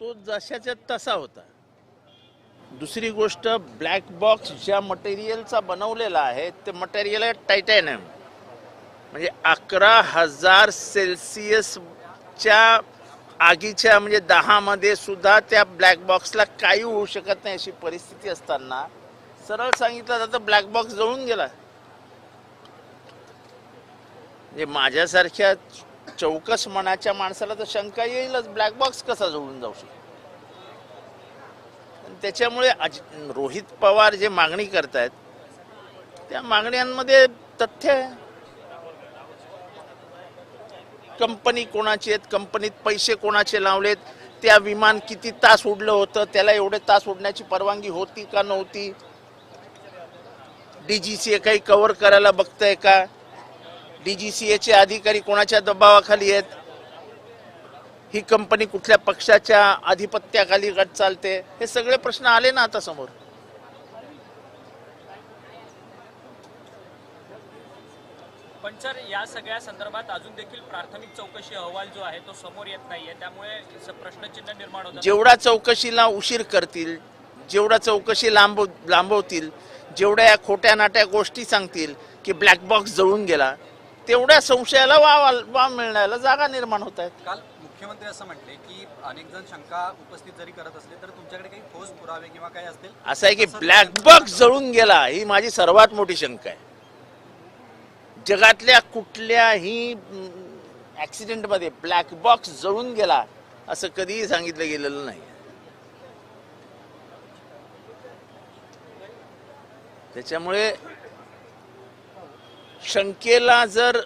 तो जशाच्या तसा होता. दुसरी गोष्ट, ब्लॅक बॉक्स ज्या मटेरियलचा बनवलेला आहे ते मटेरियल आहे टायटॅनियम, म्हणजे 11,000 सेल्सिअसच्या आगीच्या म्हणजे 10 मध्ये सुद्धा त्या ब्लॅक बॉक्सला काही होऊ शकत नाही अशी परिस्थिती असताना सरळ सांगितलं जातं ब्लॅक बॉक्स जळून गेला. म्हणजे माझ्यासारख्या चौकस मनाच्या माणसाला तर शंका येईलच, ब्लॅक बॉक्स कसा जळून जाऊ शकतो. त्याच्यामुळे रोहित पवार जे मागणी करतायत त्या मागण्यांमध्ये तथ्य आहे. कंपनी कोणाची आहेत, कंपनीत पैसे कोणाचे लावलेत, त्या विमान किती तास उडलं होतं, त्याला एवढे तास उडण्याची परवानगी होती का नव्हती, डीजीसीए काही कव्हर करायला बघतंय का, डीजीसीएचे अधिकारी कोणाच्या दबावाखाली आहेत, ही कंपनी कुठल्या पक्षाच्या आधिपत्याखाली गट चालते, हे सगळे प्रश्न आले ना आता समोर. पण सर, या सगळ्या संदर्भात अजून देखील प्राथमिक चौकशी अहवाल जो आहे तो समोर येत नाहीये, त्यामुळे प्रश्नचिन्ह निर्माण होतं. जेवढा चौकशीला उशीर करतील, जेवढा चौकशी लांबवतील, जेवढ्या या खोट्या नाट्या गोष्टी सांगतील की ब्लॅक बॉक्स जळून गेला, तेवढ्या संशयाला वाव मिळण्याला जागा निर्माण होत आहेत. काल मुख्यमंत्री असं म्हटले की अनेक जण शंका उपस्थित जरी करत असले तर तुमच्याकडे काही ठोस पुरावे किंवा काही असतील. असं आहे की ब्लॅक बॉक्स जळून गेला ही माझी सर्वात मोठी शंका आहे. जगातल्या कुठल्याही ऍक्सिडेंटमध्ये ब्लॅक बॉक्स जळून गेला असं कधीही सांगितलं गेलेलं नाही. त्याच्यामुळे शंकेला जर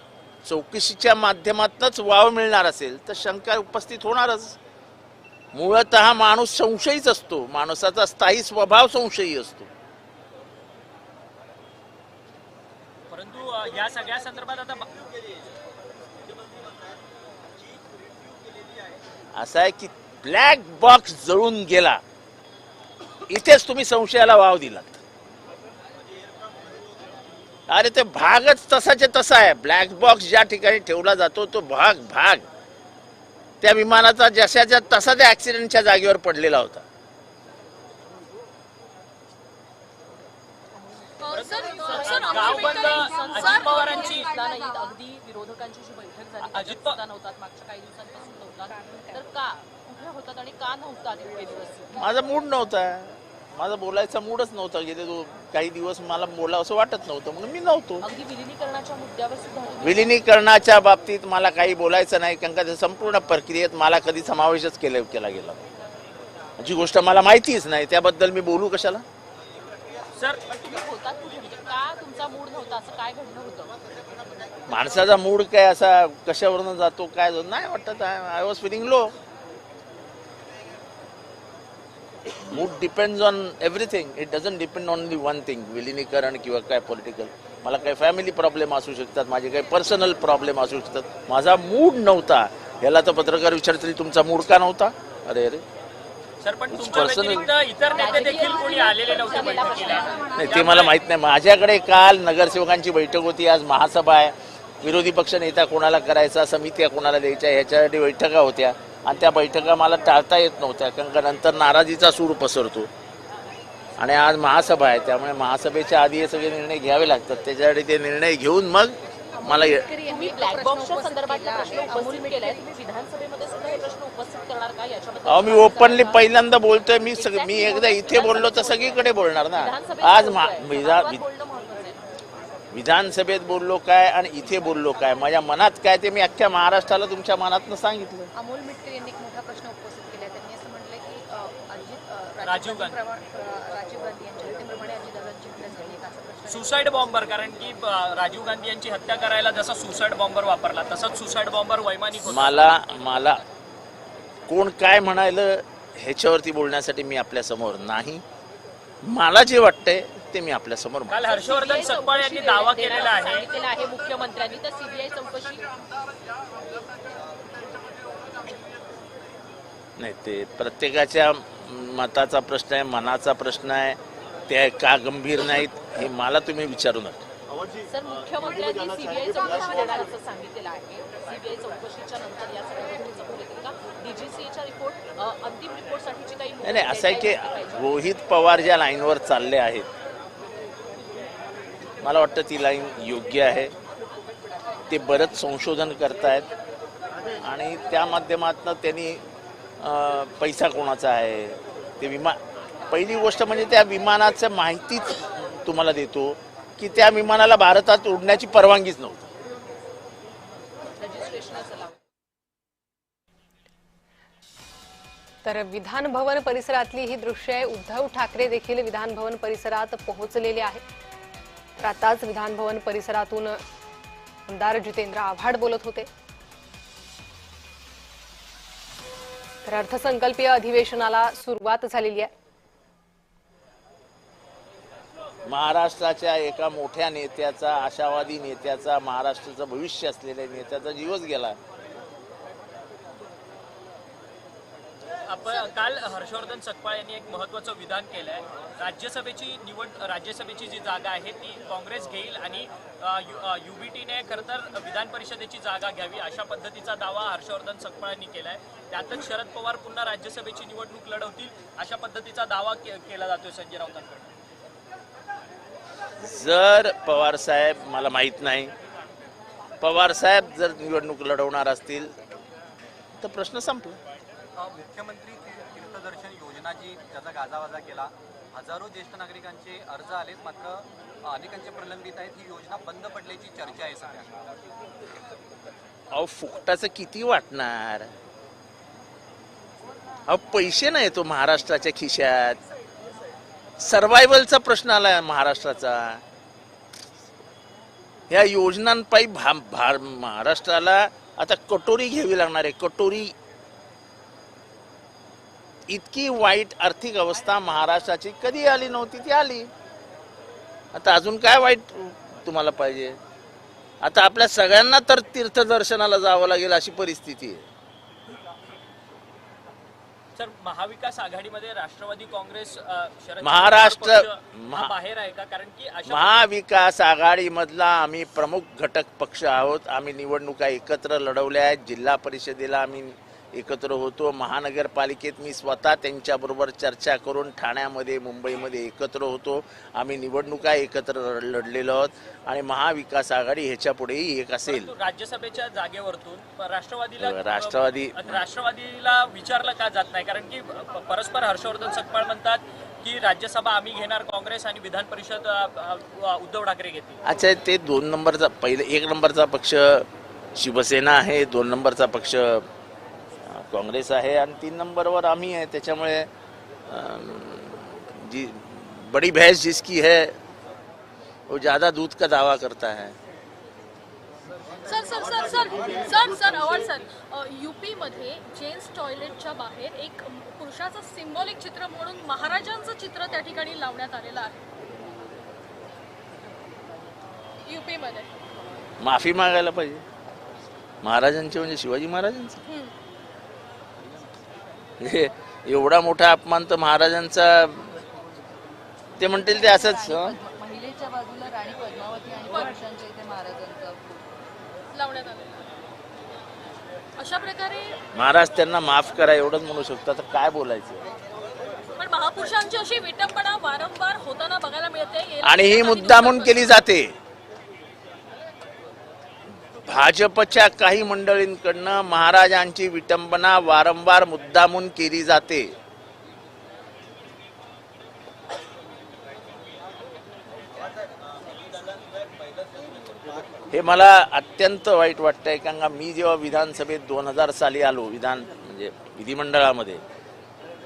चौकशीच्या माध्यमातूनच वाव मिळणार असेल तर शंका उपस्थित होणारच. मूळतः माणूस संशयीच असतो, माणसाचा स्थायी स्वभाव संशयी असतो. परंतु या सगळ्या संदर्भात आता असं आहे की ब्लॅक बॉक्स जळून गेला, इथेच तुम्ही संशयाला वाव दिला. अरे ते भागच तसाचे तसा आहे. ब्लॅक बॉक्स ज्या ठिकाणी ठेवला जातो तो भाग त्या विमानाचा जशाच्या तसा त्या ऍक्सिडेंटच्या जागेवर पडलेला होता. गावबंद अजित पवारांची अगदी विरोधकांची जी बैठक झाली अजित नव्हतात मागच्या काही दिवसांपासून नव्हतात, तर का कुठे होतात आणि का नव्हतात इतके दिवस? माझा मूड नव्हता, माझा बोलायचा मूडच नव्हता. गेले काही दिवस मला बोलावं असं वाटत नव्हतं, म्हणून मी नव्हतो. अगदी विलिनीकरणाच्या मुद्द्यावर सुद्धा विलिनीकरणाच्या बाबतीत मला काही बोलायचं नाही, कारण का संपूर्ण प्रक्रियेत मला कधी समावेशच केला गेला. जी गोष्ट मला माहितीच नाही त्याबद्दल मी बोलू कशाला. सर, तुम्ही होतात कुठे, म्हणजे का तुमचा मूड नव्हता, असं काय घडलं होतं? माणसाचा मूड काय असा कशावरनं जातो काय नाही वाटत. I was feeling low. Mood depends on everything. It doesn't depend only one thing, विलिनीकरण किंवा काय पॉलिटिकल. मला काही फॅमिली प्रॉब्लेम असू शकतात, माझे काही पर्सनल प्रॉब्लेम असू शकतात. माझा मूड नव्हता. याला तर पत्रकार विचारतील तुमचा मूड का नव्हता. अरे सर, पण तुमच्या व्यतिरिक्त इतर नेते देखील कोणी आलेले नव्हते बैठकीला. नाही, ते मला माहित नाही. माझ्याकडे काल नगरसेवकांची बैठक होती, आज महासभा आहे. विरोधी पक्ष नेता कोणाला करायचा, समित्या कोणाला द्यायच्या, ह्याच्यासाठी बैठका होत्या आणि त्या बैठका मला टाळता येत नव्हत्या, कारण का नंतर नाराजीचा सूर पसरतो. आणि आज महासभा आहे, त्यामुळे महासभेच्या आधी हे सगळे निर्णय घ्यावे लागतात. त्याच्यासाठी ते निर्णय घेऊन मग मला ब्लॅक बॉक्सच्या संदर्भातला प्रश्न उपस्थित केलाय, तुम्ही विधानसभेमध्ये सुद्धा हे प्रश्न उपस्थित करणार का याच्याबद्दल? मी ओपनली पहिल्यांदा बोलतोय. मी एकदा इथे बोललो तर सगळीकडे बोलणार ना. आज विधानसभेत बोललो काय आणि इथे बोललो काय, माझ्या मनात काय ते मी अख्ख्या महाराष्ट्राला तुमच्या मनातनं सांगितलं. अमोल मिटकर यांनी एक मोठा प्रश्न उपस्थित केला. त्यांनी असं म्हटलंय की राजीव गांधी यांच्या हत्येप्रमाणे अजितदादांची हत्या झाली आहे, असा प्रश्न. सुसाईड बॉम्बर, कारण की राजीव गांधी यांची हत्या करायला जसा सुसाईड बॉम्बर वापरला तसाच सुसाईड बॉम्बर वैमानिक होता. मला कोण काय म्हणायलं ह्याच्यावरती बोलण्यासाठी मी आपल्या समोर नाही. मला जे वाटतंय ते मी आपल्या समोर. काल हर्षवर्धन सपकाळ यांनी दावा केलेला आहे मुख्यमंत्र्यांनी, तर सीबीआय चौकशी नाही. ते प्रत्येकाच्या मताचा प्रश्न आहे, मनाचा प्रश्न आहे. ते का गंभीर नाहीत हे मला तुम्ही विचारू नका. सर, मुख्यमंत्र्यांनी सीबीआय चौकशी देणार असं सांगितलेलं आहे. सीबीआय चौकशीच्या नंतर या सगळ्या गोष्टी समोर येतील का? डीजीसीएच्या अंतिम रिपोर्टसाठीची काही नाही नाही, असं आहे की रोहित पवार ज्या लाईनवर चालले आहेत, मला वाटतं ती लाईन योग्य आहे. ते बरंच संशोधन करतायत आणि त्या माध्यमातून त्यांनी पैसा कोणाचा आहे ते पहिली गोष्ट म्हणजे त्या विमानाचं माहितीच तुम्हाला देतो की त्या विमानाला भारतात उडण्याची परवानगीच नव्हती. तर विधान भवन परिसरातली ही दृश्य आहे. उद्धव ठाकरे देखील विधान भवन परिसरात पोहोचलेले आहेत. तर आताच विधान भवन परिसरातून आमदार जितेंद्र आव्हाड बोलत होते. तर अर्थसंकल्पीय अधिवेशनाला सुरुवात झालेली आहे. महाराष्ट्राच्या एका मोठ्या नेत्याचा, आशावादी नेत्याचा, महाराष्ट्राचं भविष्य असलेल्या नेत्याचा जीवच गेला. आपण काल हर्षवर्धन सकपाळ यांनी एक महत्त्वाचं विधान केलं आहे. राज्यसभेची जी जागा आहे ती काँग्रेस घेईल आणि युबीटीने खरं तर विधान परिषदेची जागा घ्यावी अशा पद्धतीचा दावा हर्षवर्धन सकपाळ यांनी केला आहे. त्यातच शरद पवार पुन्हा राज्यसभेची निवडणूक लढवतील अशा पद्धतीचा दावा केला जातोय संजय राऊतांकडून. जर पवार साहेब, मला माहित नाही, पवार साहेब जर निवडणूक लढवणार असतील तर प्रश्न संपला. मुख्यमंत्री तीर्थदर्शन योजना जी त्याचा गाजावाजा केला, हजारो ज्येष्ठ नागरिकांचे अर्ज आलेत, मात्र अनेकांचे प्रलंबित आहेत. ही योजना बंद पडल्याची चर्चा आहे सध्या. अहो फुकटाचं किती वाटणार? अहो पैसे नाही तो महाराष्ट्राच्या खिशात. सर्वायवलचा प्रश्न आलाय महाराष्ट्राचा. या योजनांपायी महाराष्ट्राला आता कटोरी घ्यावी लागणार आहे. कटोरी. इतकी वाईट आर्थिक अवस्था महाराष्ट्राची कधी आली नव्हती, ती आली. आता अजून काय वाईट तुम्हाला पाहिजे? आता आपल्या सगळ्यांना तर तीर्थदर्शनाला जावं लागेल अशी परिस्थिती आहे. सर, महाविकास आघाडीमध्ये राष्ट्रवादी काँग्रेस शरद महाराष्ट्र पवार पक्ष बाहेर आहे का? कारण की महाविकास आघाडीमधला आम्ही प्रमुख घटक पक्ष आहोत. आम्ही निवडणुका एकत्र लढवल्या आहेत. जिल्हा परिषदेला आम्ही एकत्र होतो. महानगरपालिकेत मी स्वतः त्यांच्याबरोबर चर्चा करून ठाण्यामध्ये, मुंबईमध्ये एकत्र होतो. आम्ही निवडणुका एकत्र लढलेलो आहोत आणि महाविकास आघाडी ह्याच्या पुढेही एक असेल. राज्यसभेच्या जागेवरतून राष्ट्रवादीला विचारलं का जात नाही? कारण की परस्पर हर्षवर्धन सकपाळ म्हणतात की राज्यसभा आम्ही घेणार काँग्रेस आणि विधान परिषद उद्धव ठाकरे घेतील. अच्छा, ते 2 नंबरचा, पहिले 1 नंबरचा पक्ष शिवसेना आहे, 2 नंबरचा पक्ष काँग्रेस आहे आणि 3 नंबरवर आम्ही आहे. त्याच्यामुळे जी बड़ी भैंस जिसकी है वो ज्यादा दूध का दावा करता है. सर अवॉर्ड सर, यूपी मध्ये जेन्ट्स टॉयलेटच्या बाहेर एक पुरुषाचं सिम्बॉलिक चित्र म्हणून महाराजांचं चित्र त्या ठिकाणी लावण्यात आलेलं आहे. यूपी मध्ये माफी मागायला पाहिजे महाराजांची, म्हणजे शिवाजी महाराजांचं. एवढा मोठा अपमान तर महाराजांचा. ते म्हणतील ते असंच. महिलेच्या बाजूला राणी पद्मावती आणि पुरुषांच्या इथे महाराजांचं लावण्यात आलेलं आहे. अशा प्रकारे महाराज त्यांना माफ करा एवढंच म्हणू शकतो. तर काय बोलायचं? पण महापुरुषांची अशी विटंबना वारंवार होताना बघायला मिळते आणि ही मुद्दामून केली जाते. भाजपच्या काही मंडळींकडनं महाराजांची विटंबना वारंवार मुद्दामून केली जाते. हे मला अत्यंत वाईट वाटतंय. कारण का मी जेव्हा विधानसभेत 2000 साली आलो, म्हणजे विधिमंडळामध्ये,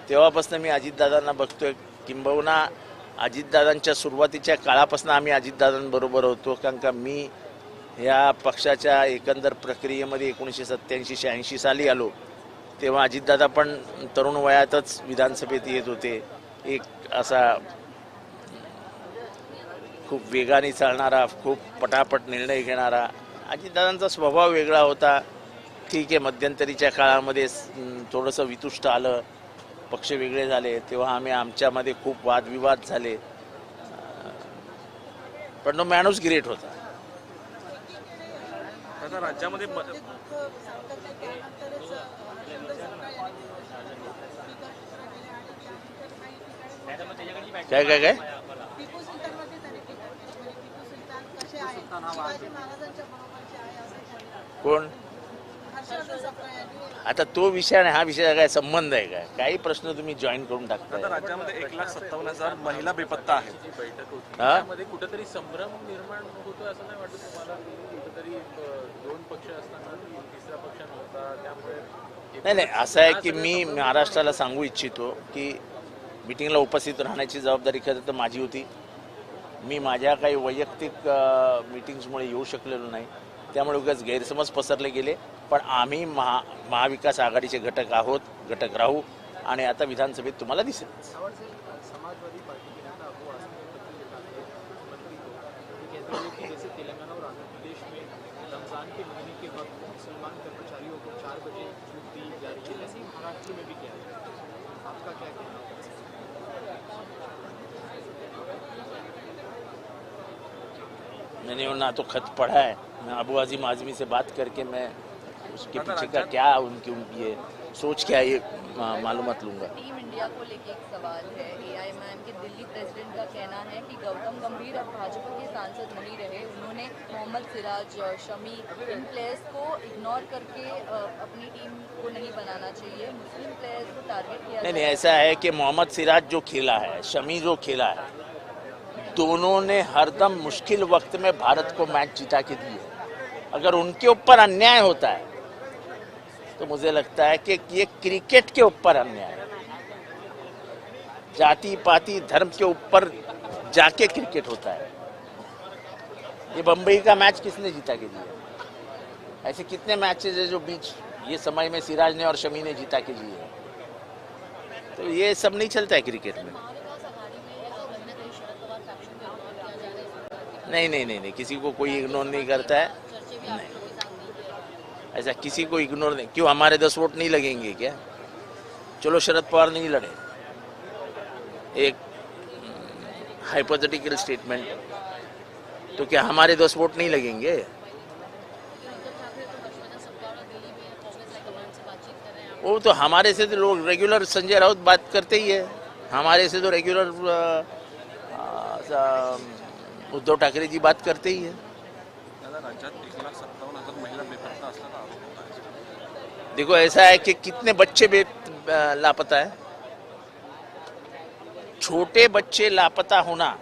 तेव्हापासून मी अजितदादांना बघतोय. किंबहुना अजितदादांच्या सुरुवातीच्या काळापासून आम्ही अजितदादांबरोबर होतो. कारण का मी या पक्षाच्या एकंदर प्रक्रियेमध्ये 1987-86 साली आलो. तेव्हा अजितदादा पण तरुण वयातच विधानसभेत येत होते. एक असा खूप वेगाने चालणारा, खूप पटापट निर्णय घेणारा. अजितदादांचा स्वभाव वेगळा होता. ठीक आहे, मध्यंतरीच्या काळामध्ये थोडंसं वितुष्ट आलं, पक्ष वेगळे झाले, तेव्हा आमच्यामध्ये खूप वादविवाद झाले. पण तो माणूस ग्रेट होता. राज्यामध्ये काय काय काय टिपू सुलतानवरती झाली टीका म्हणजे टिपू सुलतान कसे आहेत शिवाजी महाराजांच्या बरोबरचे आहे असं कोणी कोण हर्षवर्धन सपकाळ यांनी आता तो विषय आणि हा विषयाचा काय संबंध आहे काय काही प्रश्न तुम्ही जॉईन करून टाकताय राज्यामध्ये 1,57,000 महिला बेपत्ता आहेत. बैठक होती हा? त्यामध्ये कुठेतरी संभ्रम निर्माण होतो असं नाही वाटत तुम्हाला? कुठेतरी दोन पक्ष असताना तिसरा पक्ष नव्हता त्यामुळे नाही नाही असं आहे की मी महाराष्ट्राला सांगू इच्छितो की मिटिंगला उपस्थित राहण्याची जबाबदारी खरं तर माझी होती. मी माझ्या काही वैयक्तिक मिटिंग्समुळे येऊ शकलेलो नाही त्यामुळे उगाच गैरसमज पसरले गेले. पण आम्ही महाविकास आघाडीचे घटक आहोत, घटक राहू आणि आता विधानसभेत तुम्हाला दिसेल. समाजवादी पार्टी के नेता अबू आसिम ने पत्र लिखा है मुख्यमंत्री को, वो कहते हैं कि जैसे तेलंगाना और आंध्र प्रदेश में रमजान के महीने के वक्त मुसलमान कर्मचारियों को 4 बजे छूट दी जा रही है, ऐसे ही महाराष्ट्र में भी किया है. आपका क्या कहना है? मैंने वो ना तो खत पढ़ा है, मैं अबू आजिम आजमी से बात करके मैं उसके पीछे का क्या उनकी ये सोच क्या ये मालूमात लूंगा. टीम इंडिया को लेके एक सवाल है. एआईएमआईएम के दिल्ली प्रेसिडेंट का कहना है कि गौतम गंभीर अब भाजपा के सांसद नहीं रहे. उन्होंने मोहम्मद सिराज, शमी, इन प्लेयर्स को इग्नोर करके अपनी टीम को नहीं बनाना चाहिए. मुस्लिम प्लेयर्स को टारगेट किया. नहीं ऐसा है कि मोहम्मद सिराज जो खेला है, शमी जो खेला है, दोनों ने हरदम मुश्किल वक्त में भारत को मैच जिता के दिए. अगर उनके ऊपर अन्याय होता है तो मुझे लगता है कि ये क्रिकेट के ऊपर अन्याय है. जाति पाति धर्म के ऊपर जाके क्रिकेट होता है. ये बम्बई का मैच किसने जीता के दिया? ऐसे कितने मैचेस है जो बीच ये समय में सिराज ने और शमी ने जीता के दिए. तो ये सब नहीं चलता है क्रिकेट में. नहीं, किसी को कोई इग्नोर नहीं करता है. नहीं, ऐसा किसी को इग्नोर नहीं. क्यों हमारे 10 वोट नहीं लगेंगे क्या? चलो शरद पवार नहीं लड़े, एक हाइपोथेटिकल स्टेटमेंट, तो क्या हमारे 10 वोट नहीं लगेंगे? वो तो हमारे से तो लोग रेगुलर संजय राउत बात करते ही है, हमारे से तो रेगुलर उद्धव ठाकरे जी बात करते ही है. राज्यात 1,57,000 महिला बेपत्ता असल्याचा आरोप होता है. देखो ऐसा है कि कितने बच्चे लापता है. छोटे बच्चे लापता होना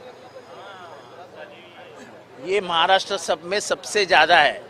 ये महाराष्ट्र सब में सबसे ज्यादा है.